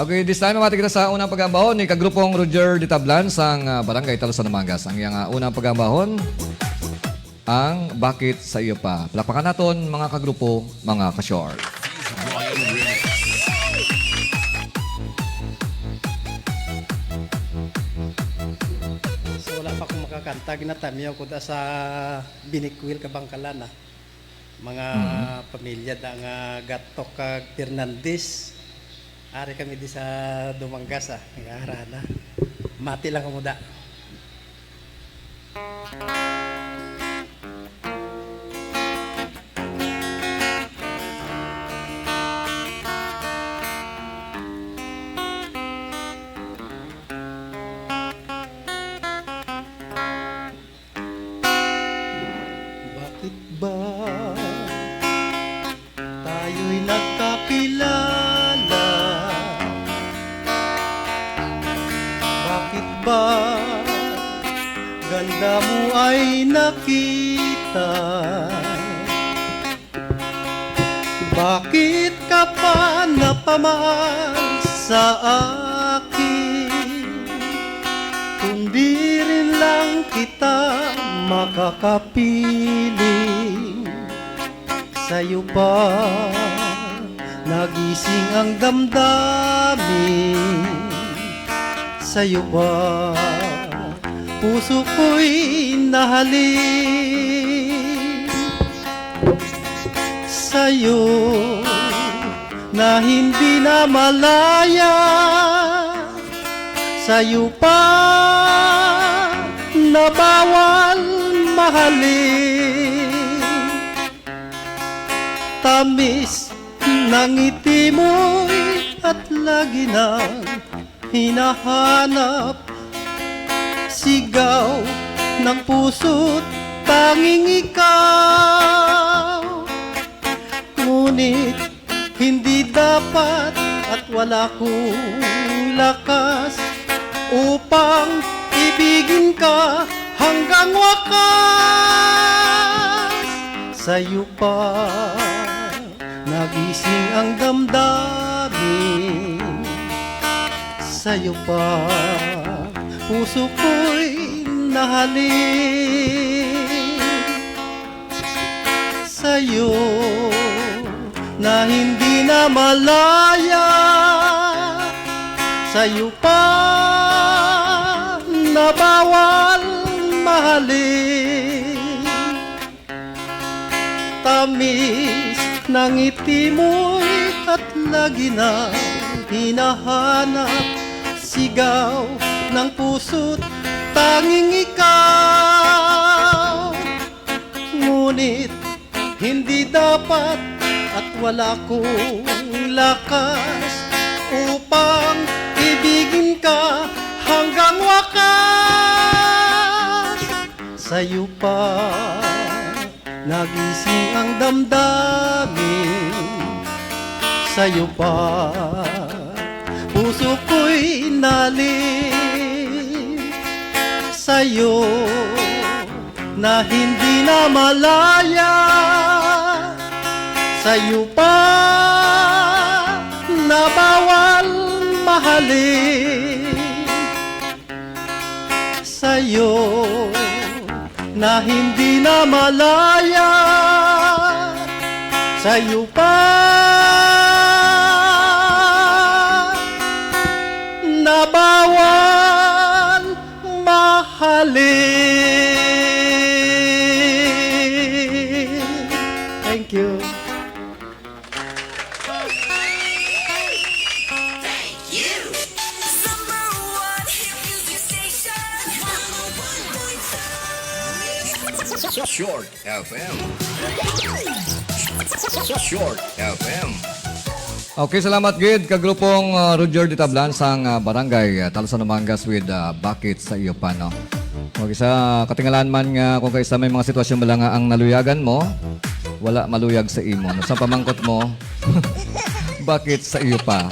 Okay, this time mamati kita sa unang pagambahon ni kagrupong Roger de Tablan sang Barangay Talusan ng Mangas. Ang iyang unang pagambahon ang Bakit sa iyo pa. Palakpakan naton mga kagrupo, mga ka-short. So wala pa akong makakanta, ginatamiyaw ko da sa Binikwil Kabangkalan mga pamilya da nga Gatok kag Fernandez. Ari kami di sa Dumangas nga harana. Mati lang ko da. Bakit ba tayo'y nagkakilala? Bakit ba ganda mo ay nakita? Bakit ka pa napamahal sa akin? Kundi rin lang kita makakapiling. Sa'yo pa nagising ang damdamin. Sa'yo ba puso ko'y nahalin? Sa'yo na hindi na malaya. Sa'yo pa na bawal mahalin. Tamis ng ngiti mo'y at lagi nang hinahanap. Sigaw ng puso't tanging ikaw. Ngunit hindi dapat at wala kong lakas upang ibigin ka hanggang wakas. Sa'yo pa nagising ang damdamin. Sa'yo pa puso ko'y nahalin. Sa'yo na hindi na malaya. Sa'yo pa na bawal mahalin. Tamis ng ngiti mo'y at lagi na hinahanap. Sigaw ng puso't tanging ikaw. Ngunit hindi dapat at wala kong lakas upang ibigin ka hanggang wakas. Sa'yo pa nagising ang damdamin. Sa'yo pa puso ko'y nalim. Sa'yo na hindi na malaya. Sa'yo pa na bawal mahalin. Sa'yo na hindi na malaya. Sa'yo pa na bawal mahalin. Thank you. Short FM. Short FM. Okay, salamat gid kagrupong Roger de Tablan sang Barangay Talusan ng Mangas with Bakit sa iyo pa, no? Kung isa katingalan man nga kung kaisa may mga sitwasyon bala nga ang naluyagan mo, wala maluyag sa imo. No? Sa pamangkot mo, bakit sa iyo pa?